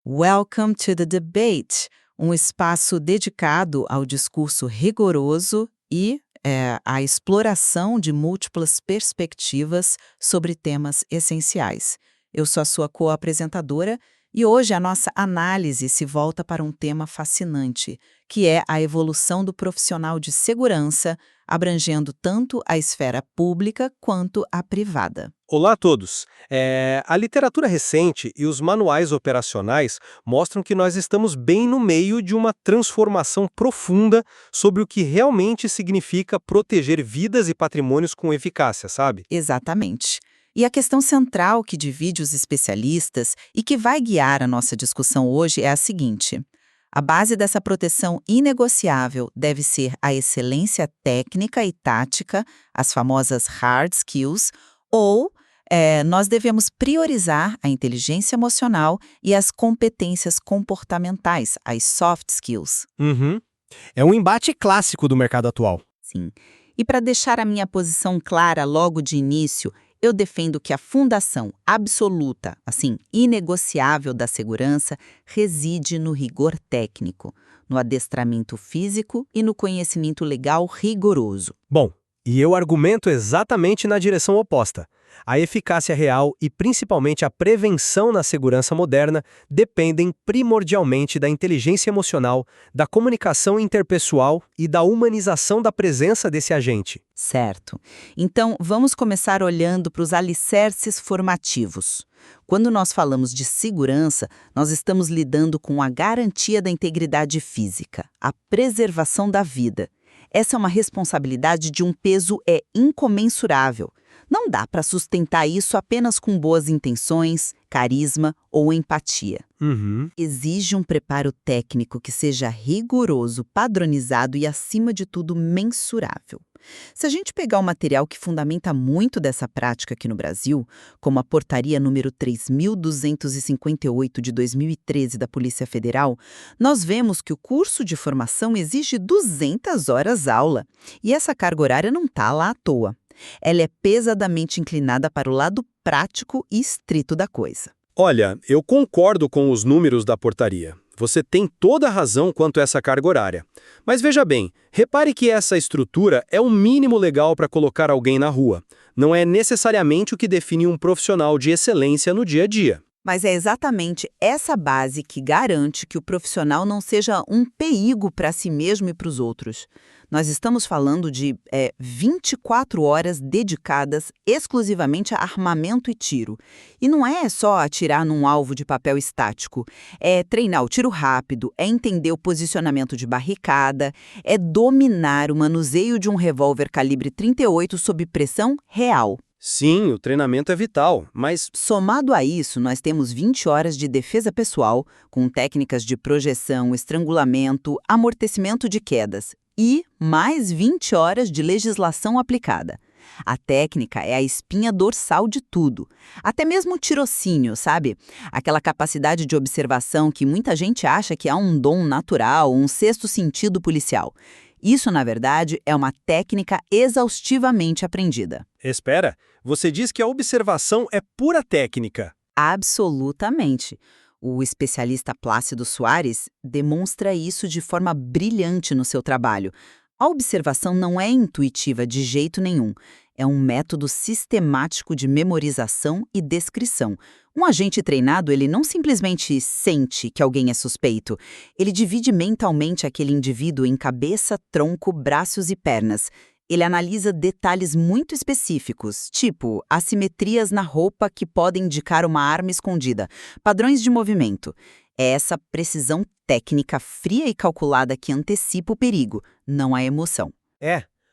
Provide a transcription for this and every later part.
Welcome to the Debate, um espaço dedicado ao discurso rigoroso e à exploração de múltiplas perspectivas sobre temas essenciais. Eu sou a sua co-apresentadora e hoje a nossa análise se volta para um tema fascinante, que é a evolução do profissional de segurança, abrangendo tanto a esfera pública quanto a privada. Olá a todos! A literatura recente e os manuais operacionais mostram que nós estamos bem no meio de uma transformação profunda sobre o que realmente significa proteger vidas e patrimônios com eficácia, sabe? Exatamente. E a questão central que divide os especialistas e que vai guiar a nossa discussão hoje é a seguinte: a base dessa proteção inegociável deve ser a excelência técnica e tática, as famosas hard skills, ou nós devemos priorizar a inteligência emocional e as competências comportamentais, as soft skills. Uhum. É um embate clássico do mercado atual. Sim. E para deixar a minha posição clara logo de início, eu defendo que a fundação absoluta, assim, inegociável da segurança, reside no rigor técnico, no adestramento físico e no conhecimento legal rigoroso. Bom, e eu argumento exatamente na direção oposta. A eficácia real e principalmente a prevenção na segurança moderna dependem primordialmente da inteligência emocional, da comunicação interpessoal e da humanização da presença desse agente. Certo. Então, vamos começar olhando para os alicerces formativos. Quando nós falamos de segurança, nós estamos lidando com a garantia da integridade física, a preservação da vida. Essa é uma responsabilidade de um peso incomensurável. Não dá para sustentar isso apenas com boas intenções, carisma ou empatia. Exige um preparo técnico que seja rigoroso, padronizado e, acima de tudo, mensurável. Se a gente pegar o material que fundamenta muito dessa prática aqui no Brasil, como a Portaria número 3.258 de 2013 da Polícia Federal, nós vemos que o curso de formação exige 200 horas aula. E essa carga horária não está lá à toa. Ela é pesadamente inclinada para o lado prático e estrito da coisa. Olha, eu concordo com os números da portaria. Você tem toda a razão quanto a essa carga horária. Mas veja bem, repare que essa estrutura é o mínimo legal para colocar alguém na rua. Não é necessariamente o que define um profissional de excelência no dia a dia. Mas é exatamente essa base que garante que o profissional não seja um perigo para si mesmo e para os outros. Nós estamos falando de 24 horas dedicadas exclusivamente a armamento e tiro. E não é só atirar num alvo de papel estático. É treinar o tiro rápido, é entender o posicionamento de barricada, é dominar o manuseio de um revólver calibre 38 sob pressão real. Sim, o treinamento é vital, mas... Somado a isso, nós temos 20 horas de defesa pessoal, com técnicas de projeção, estrangulamento, amortecimento de quedas, e mais 20 horas de legislação aplicada. A técnica é a espinha dorsal de tudo. Até mesmo o tirocínio, sabe? Aquela capacidade de observação que muita gente acha que é um dom natural, um sexto sentido policial. Isso, na verdade, é uma técnica exaustivamente aprendida. Espera, você diz que a observação é pura técnica. Absolutamente. O especialista Plácido Soares demonstra isso de forma brilhante no seu trabalho. A observação não é intuitiva de jeito nenhum. É um método sistemático de memorização e descrição. Um agente treinado, ele não simplesmente sente que alguém é suspeito. Ele divide mentalmente aquele indivíduo em cabeça, tronco, braços e pernas. Ele analisa detalhes muito específicos, tipo assimetrias na roupa que podem indicar uma arma escondida, padrões de movimento. É essa precisão técnica fria e calculada que antecipa o perigo, não a emoção.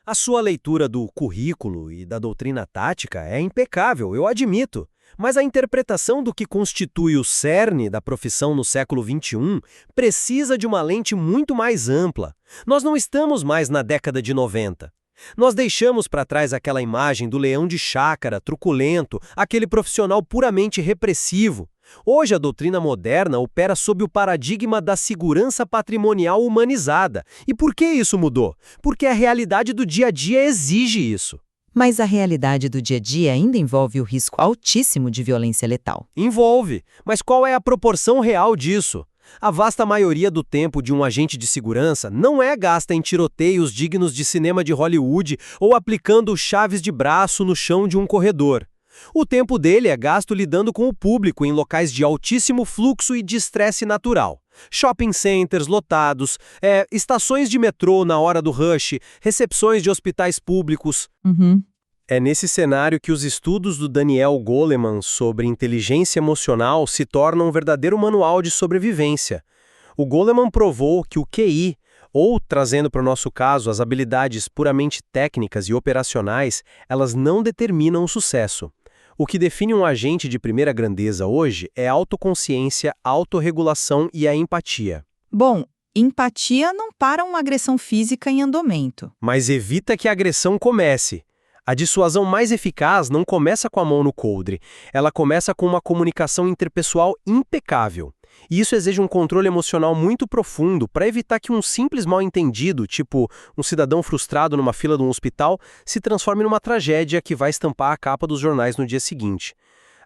A sua leitura do currículo e da doutrina tática é impecável, eu admito. Mas a interpretação do que constitui o cerne da profissão no século XXI precisa de uma lente muito mais ampla. Nós não estamos mais na década de 90. Nós deixamos para trás aquela imagem do leão de chácara, truculento, aquele profissional puramente repressivo. Hoje a doutrina moderna opera sob o paradigma da segurança patrimonial humanizada. E por que isso mudou? Porque a realidade do dia a dia exige isso. Mas a realidade do dia a dia ainda envolve o risco altíssimo de violência letal. Envolve, mas qual é a proporção real disso? A vasta maioria do tempo de um agente de segurança não é gasta em tiroteios dignos de cinema de Hollywood ou aplicando chaves de braço no chão de um corredor. O tempo dele é gasto lidando com o público em locais de altíssimo fluxo e de estresse natural. Shopping centers lotados, estações de metrô na hora do rush, recepções de hospitais públicos. É nesse cenário que os estudos do Daniel Goleman sobre inteligência emocional se tornam um verdadeiro manual de sobrevivência. O Goleman provou que o QI, ou, trazendo para o nosso caso, as habilidades puramente técnicas e operacionais, elas não determinam o sucesso. O que define um agente de primeira grandeza hoje é a autoconsciência, a autorregulação e a empatia. Bom, empatia não para uma agressão física em andamento. Mas evita que a agressão comece. A dissuasão mais eficaz não começa com a mão no coldre, ela começa com uma comunicação interpessoal impecável. E isso exige um controle emocional muito profundo para evitar que um simples mal-entendido, tipo um cidadão frustrado numa fila de um hospital, se transforme numa tragédia que vai estampar a capa dos jornais no dia seguinte.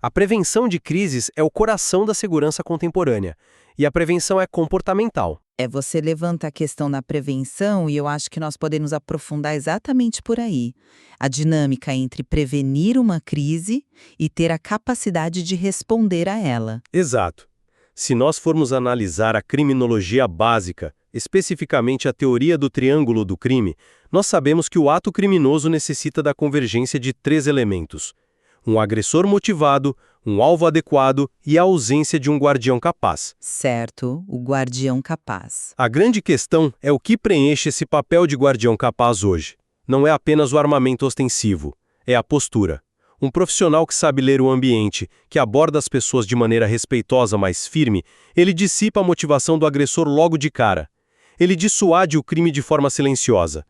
A prevenção de crises é o coração da segurança contemporânea, e a prevenção é comportamental. Você levanta a questão da prevenção e eu acho que nós podemos aprofundar exatamente por aí. A dinâmica entre prevenir uma crise e ter a capacidade de responder a ela. Exato. Se nós formos analisar a criminologia básica, especificamente a teoria do triângulo do crime, nós sabemos que o ato criminoso necessita da convergência de 3 elementos: um agressor motivado, um alvo adequado e a ausência de um guardião capaz. Certo, o guardião capaz. A grande questão é o que preenche esse papel de guardião capaz hoje. Não é apenas o armamento ostensivo, é a postura. Um profissional que sabe ler o ambiente, que aborda as pessoas de maneira respeitosa, mas firme, ele dissipa a motivação do agressor logo de cara. Ele dissuade o crime de forma silenciosa.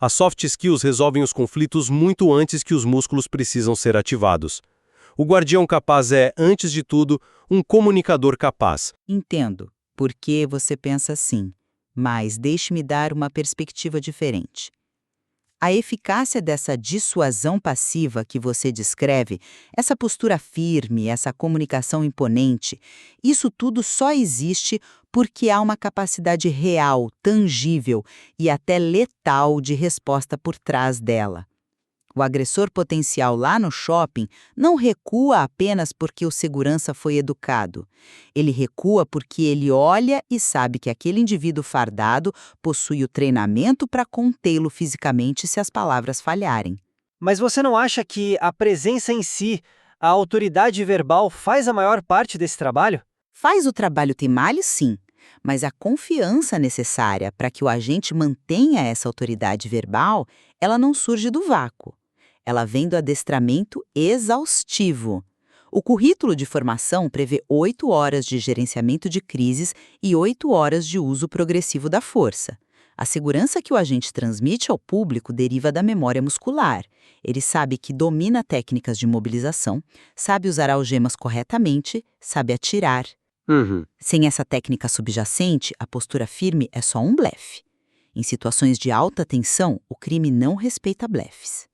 As soft skills resolvem os conflitos muito antes que os músculos precisam ser ativados. O guardião capaz é, antes de tudo, um comunicador capaz. Entendo por que você pensa assim, mas deixe-me dar uma perspectiva diferente. A eficácia dessa dissuasão passiva que você descreve, essa postura firme, essa comunicação imponente, isso tudo só existe porque há uma capacidade real, tangível e até letal de resposta por trás dela. O agressor potencial lá no shopping não recua apenas porque o segurança foi educado. Ele recua porque ele olha e sabe que aquele indivíduo fardado possui o treinamento para contê-lo fisicamente se as palavras falharem. Mas você não acha que a presença em si, a autoridade verbal, faz a maior parte desse trabalho? Faz o trabalho ter malho, sim, mas a confiança necessária para que o agente mantenha essa autoridade verbal, ela não surge do vácuo. Ela vem do adestramento exaustivo. O currículo de formação prevê 8 horas de gerenciamento de crises e 8 horas de uso progressivo da força. A segurança que o agente transmite ao público deriva da memória muscular. Ele sabe que domina técnicas de mobilização, sabe usar algemas corretamente, sabe atirar. Sem essa técnica subjacente, a postura firme é só um blefe. Em situações de alta tensão, o crime não respeita blefes.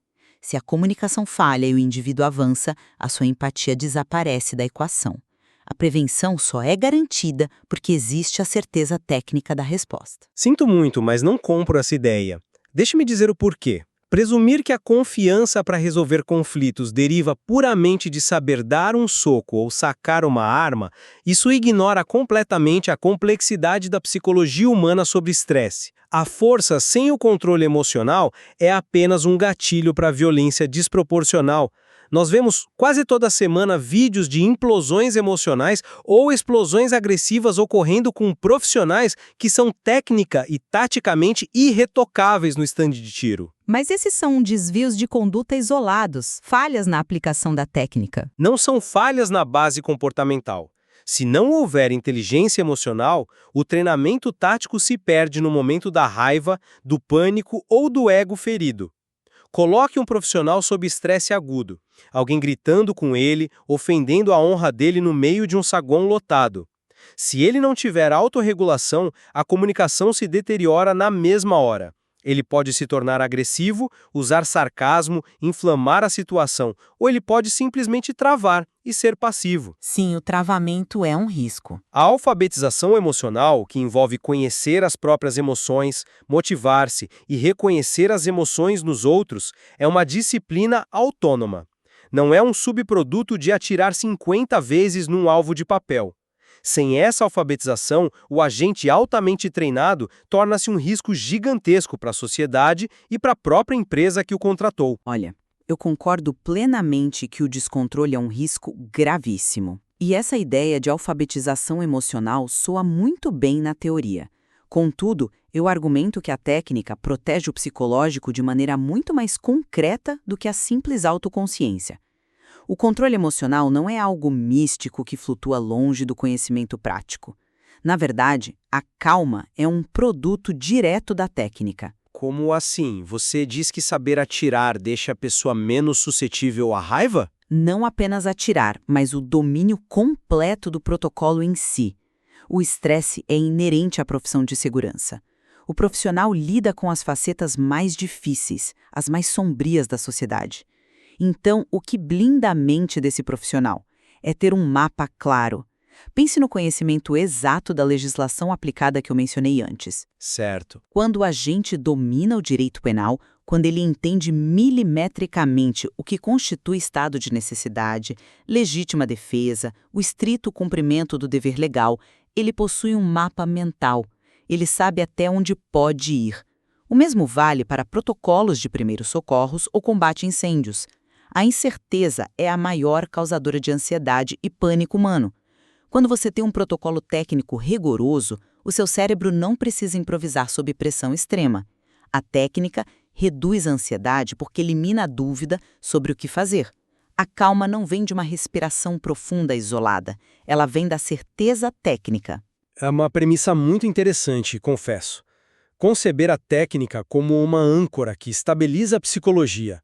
Se a comunicação falha e o indivíduo avança, a sua empatia desaparece da equação. A prevenção só é garantida porque existe a certeza técnica da resposta. Sinto muito, mas não compro essa ideia. Deixe-me dizer o porquê. Presumir que a confiança para resolver conflitos deriva puramente de saber dar um soco ou sacar uma arma, isso ignora completamente a complexidade da psicologia humana sobre estresse. A força sem o controle emocional é apenas um gatilho para a violência desproporcional. Nós vemos quase toda semana vídeos de implosões emocionais ou explosões agressivas ocorrendo com profissionais que são técnica e taticamente irretocáveis no estande de tiro. Mas esses são desvios de conduta isolados, falhas na aplicação da técnica. Não são falhas na base comportamental. Se não houver inteligência emocional, o treinamento tático se perde no momento da raiva, do pânico ou do ego ferido. Coloque um profissional sob estresse agudo, alguém gritando com ele, ofendendo a honra dele no meio de um saguão lotado. Se ele não tiver autorregulação, a comunicação se deteriora na mesma hora. Ele pode se tornar agressivo, usar sarcasmo, inflamar a situação, ou ele pode simplesmente travar e ser passivo. Sim, o travamento é um risco. A alfabetização emocional, que envolve conhecer as próprias emoções, motivar-se e reconhecer as emoções nos outros, é uma disciplina autônoma. Não é um subproduto de atirar 50 vezes num alvo de papel. Sem essa alfabetização, o agente altamente treinado torna-se um risco gigantesco para a sociedade e para a própria empresa que o contratou. Olha, eu concordo plenamente que o descontrole é um risco gravíssimo. E essa ideia de alfabetização emocional soa muito bem na teoria. Contudo, eu argumento que a técnica protege o psicológico de maneira muito mais concreta do que a simples autoconsciência. O controle emocional não é algo místico que flutua longe do conhecimento prático. Na verdade, a calma é um produto direto da técnica. Como assim? Você diz que saber atirar deixa a pessoa menos suscetível à raiva? Não apenas atirar, mas o domínio completo do protocolo em si. O estresse é inerente à profissão de segurança. O profissional lida com as facetas mais difíceis, as mais sombrias da sociedade. Então, o que blinda a mente desse profissional é ter um mapa claro. Pense no conhecimento exato da legislação aplicada que eu mencionei antes. Certo. Quando o agente domina o direito penal, quando ele entende milimetricamente o que constitui estado de necessidade, legítima defesa, o estrito cumprimento do dever legal, ele possui um mapa mental. Ele sabe até onde pode ir. O mesmo vale para protocolos de primeiros socorros ou combate a incêndios. A incerteza é a maior causadora de ansiedade e pânico humano. Quando você tem um protocolo técnico rigoroso, o seu cérebro não precisa improvisar sob pressão extrema. A técnica reduz a ansiedade porque elimina a dúvida sobre o que fazer. A calma não vem de uma respiração profunda e isolada. Ela vem da certeza técnica. É uma premissa muito interessante, confesso. Conceber a técnica como uma âncora que estabiliza a psicologia.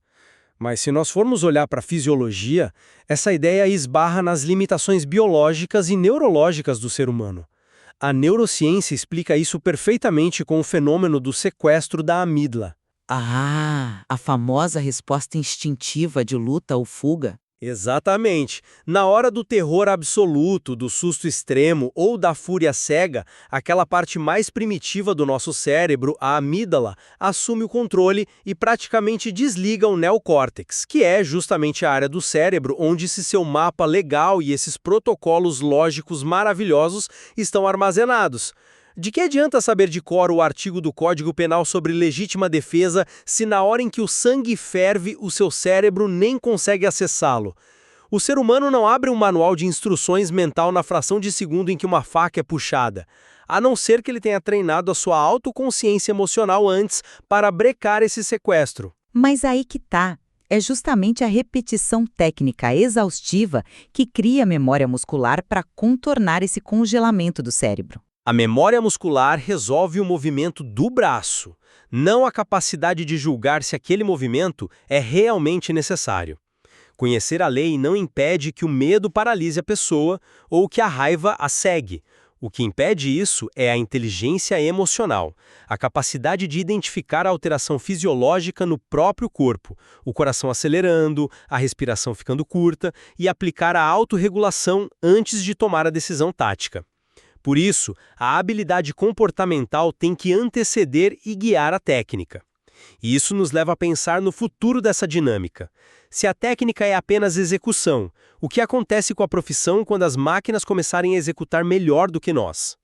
Mas se nós formos olhar para a fisiologia, essa ideia esbarra nas limitações biológicas e neurológicas do ser humano. A neurociência explica isso perfeitamente com o fenômeno do sequestro da amígdala. Ah, a famosa resposta instintiva de luta ou fuga. Exatamente. Na hora do terror absoluto, do susto extremo ou da fúria cega, aquela parte mais primitiva do nosso cérebro, a amígdala, assume o controle e praticamente desliga o neocórtex, que é justamente a área do cérebro onde esse seu mapa legal e esses protocolos lógicos maravilhosos estão armazenados. De que adianta saber de cor o artigo do Código Penal sobre legítima defesa se na hora em que o sangue ferve, o seu cérebro nem consegue acessá-lo? O ser humano não abre um manual de instruções mental na fração de segundo em que uma faca é puxada, a não ser que ele tenha treinado a sua autoconsciência emocional antes para brecar esse sequestro. Mas aí que tá. É justamente a repetição técnica exaustiva que cria a memória muscular para contornar esse congelamento do cérebro. A memória muscular resolve o movimento do braço, não a capacidade de julgar se aquele movimento é realmente necessário. Conhecer a lei não impede que o medo paralise a pessoa ou que a raiva a cegue. O que impede isso é a inteligência emocional, a capacidade de identificar a alteração fisiológica no próprio corpo, o coração acelerando, a respiração ficando curta e aplicar a autorregulação antes de tomar a decisão tática. Por isso, a habilidade comportamental tem que anteceder e guiar a técnica. E isso nos leva a pensar no futuro dessa dinâmica. Se a técnica é apenas execução, o que acontece com a profissão quando as máquinas começarem a executar melhor do que nós?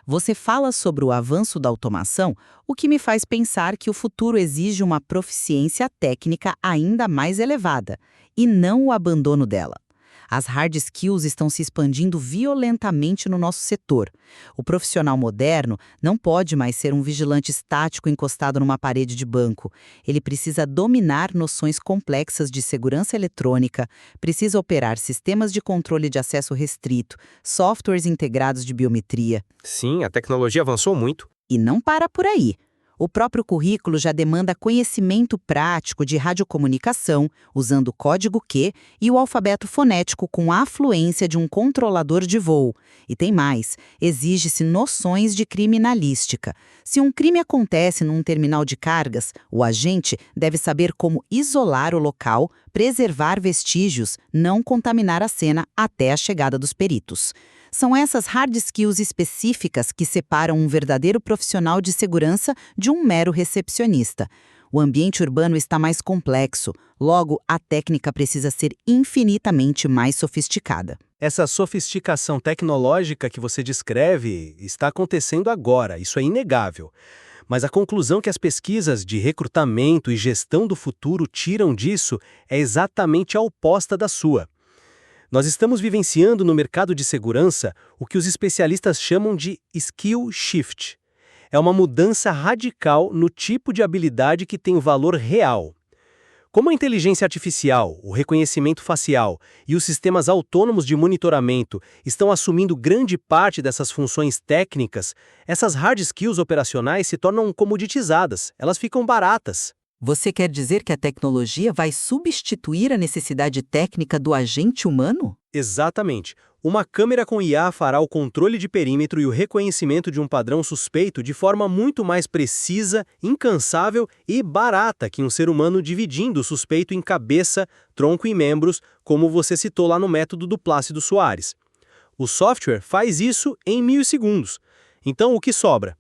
Você fala sobre o avanço da automação, o que me faz pensar que o futuro exige uma proficiência técnica ainda mais elevada, e não o abandono dela. As hard skills estão se expandindo violentamente no nosso setor. O profissional moderno não pode mais ser um vigilante estático encostado numa parede de banco. Ele precisa dominar noções complexas de segurança eletrônica, precisa operar sistemas de controle de acesso restrito, softwares integrados de biometria. Sim, a tecnologia avançou muito. E não para por aí. O próprio currículo já demanda conhecimento prático de radiocomunicação, usando o código Q e o alfabeto fonético com a fluência de um controlador de voo. E tem mais, exige-se noções de criminalística. Se um crime acontece num terminal de cargas, o agente deve saber como isolar o local, preservar vestígios, não contaminar a cena até a chegada dos peritos. São essas hard skills específicas que separam um verdadeiro profissional de segurança de um mero recepcionista. O ambiente urbano está mais complexo, logo a técnica precisa ser infinitamente mais sofisticada. Essa sofisticação tecnológica que você descreve está acontecendo agora, isso é inegável. Mas a conclusão que as pesquisas de recrutamento e gestão do futuro tiram disso é exatamente a oposta da sua. Nós estamos vivenciando no mercado de segurança o que os especialistas chamam de skill shift. É uma mudança radical no tipo de habilidade que tem valor real. Como a inteligência artificial, o reconhecimento facial e os sistemas autônomos de monitoramento estão assumindo grande parte dessas funções técnicas, essas hard skills operacionais se tornam comoditizadas, elas ficam baratas. Você quer dizer que a tecnologia vai substituir a necessidade técnica do agente humano? Exatamente. Uma câmera com IA fará o controle de perímetro e o reconhecimento de um padrão suspeito de forma muito mais precisa, incansável e barata que um ser humano dividindo o suspeito em cabeça, tronco e membros, como você citou lá no método do Plácido Soares. O software faz isso em milissegundos. Então, o que sobra?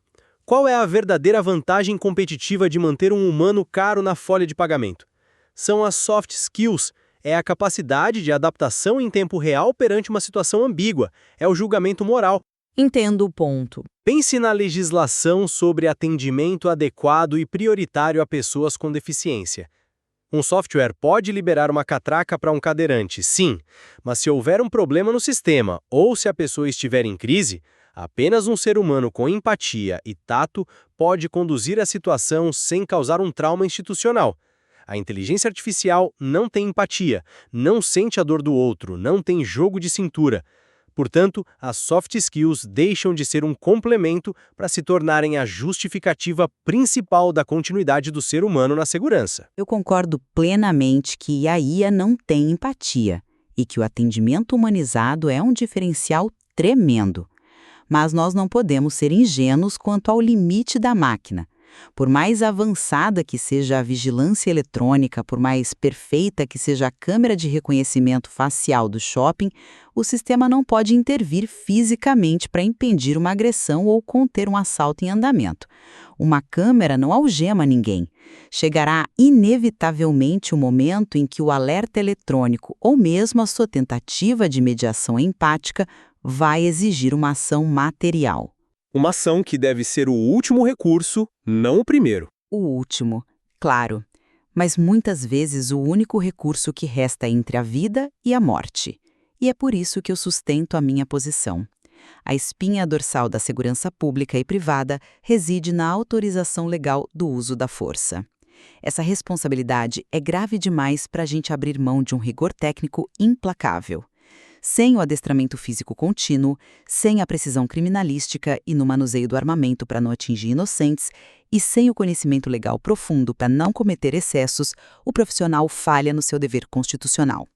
Qual é a verdadeira vantagem competitiva de manter um humano caro na folha de pagamento? São as soft skills. É a capacidade de adaptação em tempo real perante uma situação ambígua. É o julgamento moral. Entendo o ponto. Pense na legislação sobre atendimento adequado e prioritário a pessoas com deficiência. Um software pode liberar uma catraca para um cadeirante, sim, mas se houver um problema no sistema ou se a pessoa estiver em crise, apenas um ser humano com empatia e tato pode conduzir a situação sem causar um trauma institucional. A inteligência artificial não tem empatia, não sente a dor do outro, não tem jogo de cintura. Portanto, as soft skills deixam de ser um complemento para se tornarem a justificativa principal da continuidade do ser humano na segurança. Eu concordo plenamente que a IA não tem empatia e que o atendimento humanizado é um diferencial tremendo. Mas nós não podemos ser ingênuos quanto ao limite da máquina. Por mais avançada que seja a vigilância eletrônica, por mais perfeita que seja a câmera de reconhecimento facial do shopping, o sistema não pode intervir fisicamente para impedir uma agressão ou conter um assalto em andamento. Uma câmera não algema ninguém. Chegará inevitavelmente o momento em que o alerta eletrônico ou mesmo a sua tentativa de mediação empática vai exigir uma ação material. Uma ação que deve ser o último recurso, não o primeiro. O último, claro, mas muitas vezes o único recurso que resta entre a vida e a morte. E é por isso que eu sustento a minha posição. A espinha dorsal da segurança pública e privada reside na autorização legal do uso da força. Essa responsabilidade é grave demais para a gente abrir mão de um rigor técnico implacável. Sem o adestramento físico contínuo, sem a precisão criminalística e no manuseio do armamento para não atingir inocentes, e sem o conhecimento legal profundo para não cometer excessos, o profissional falha no seu dever constitucional.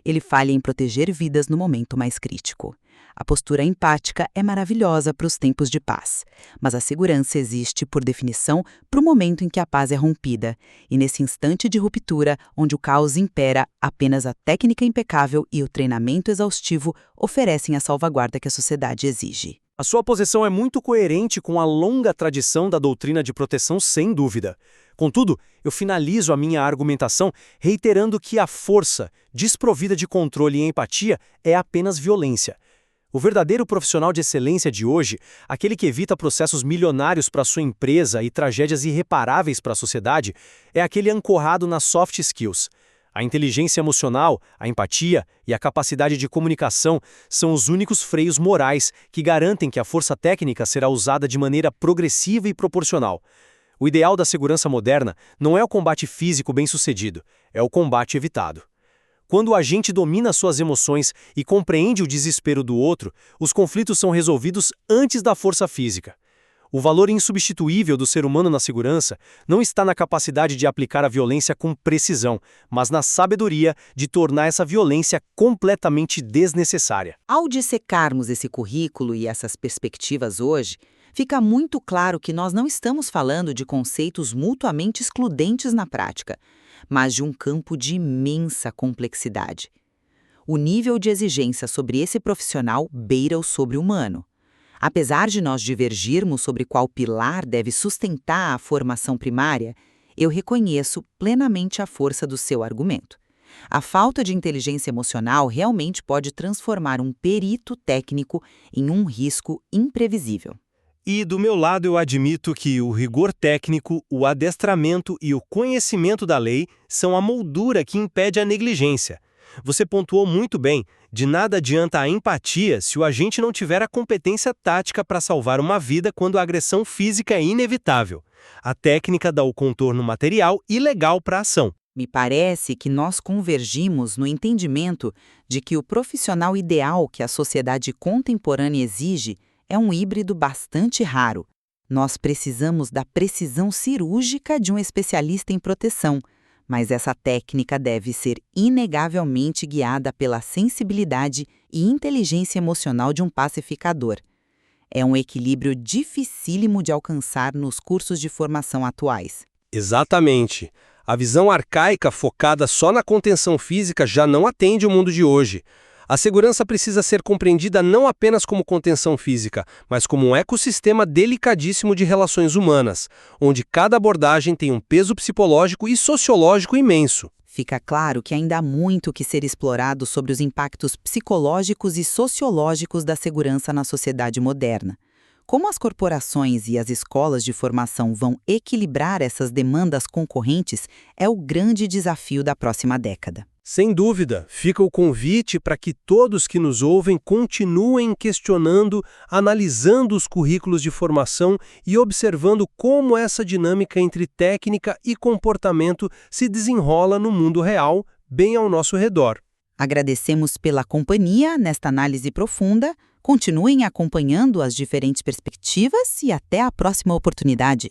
Ele falha em proteger vidas no momento mais crítico. A postura empática é maravilhosa para os tempos de paz, mas a segurança existe, por definição, para o momento em que a paz é rompida, e nesse instante de ruptura, onde o caos impera, apenas a técnica impecável e o treinamento exaustivo oferecem a salvaguarda que a sociedade exige. A sua posição é muito coerente com a longa tradição da doutrina de proteção, sem dúvida. Contudo, eu finalizo a minha argumentação reiterando que a força, desprovida de controle e empatia, é apenas violência. O verdadeiro profissional de excelência de hoje, aquele que evita processos milionários para sua empresa e tragédias irreparáveis para a sociedade, é aquele ancorado nas soft skills. A inteligência emocional, a empatia e a capacidade de comunicação são os únicos freios morais que garantem que a força técnica será usada de maneira progressiva e proporcional. O ideal da segurança moderna não é o combate físico bem-sucedido, é o combate evitado. Quando o agente domina suas emoções e compreende o desespero do outro, os conflitos são resolvidos antes da força física. O valor insubstituível do ser humano na segurança não está na capacidade de aplicar a violência com precisão, mas na sabedoria de tornar essa violência completamente desnecessária. Ao dissecarmos esse currículo e essas perspectivas hoje, fica muito claro que nós não estamos falando de conceitos mutuamente excludentes na prática, mas de um campo de imensa complexidade. O nível de exigência sobre esse profissional beira o sobre-humano. Apesar de nós divergirmos sobre qual pilar deve sustentar a formação primária, eu reconheço plenamente a força do seu argumento. A falta de inteligência emocional realmente pode transformar um perito técnico em um risco imprevisível. E, do meu lado, eu admito que o rigor técnico, o adestramento e o conhecimento da lei são a moldura que impede a negligência. Você pontuou muito bem, de nada adianta a empatia se o agente não tiver a competência tática para salvar uma vida quando a agressão física é inevitável. A técnica dá o contorno material e legal para a ação. Me parece que nós convergimos no entendimento de que o profissional ideal que a sociedade contemporânea exige é um híbrido bastante raro. Nós precisamos da precisão cirúrgica de um especialista em proteção, mas essa técnica deve ser inegavelmente guiada pela sensibilidade e inteligência emocional de um pacificador. É um equilíbrio dificílimo de alcançar nos cursos de formação atuais. Exatamente. A visão arcaica focada só na contenção física já não atende o mundo de hoje. A segurança precisa ser compreendida não apenas como contenção física, mas como um ecossistema delicadíssimo de relações humanas, onde cada abordagem tem um peso psicológico e sociológico imenso. Fica claro que ainda há muito que ser explorado sobre os impactos psicológicos e sociológicos da segurança na sociedade moderna. Como as corporações e as escolas de formação vão equilibrar essas demandas concorrentes é o grande desafio da próxima década. Sem dúvida, fica o convite para que todos que nos ouvem continuem questionando, analisando os currículos de formação e observando como essa dinâmica entre técnica e comportamento se desenrola no mundo real, bem ao nosso redor. Agradecemos pela companhia nesta análise profunda. Continuem acompanhando as diferentes perspectivas e até a próxima oportunidade.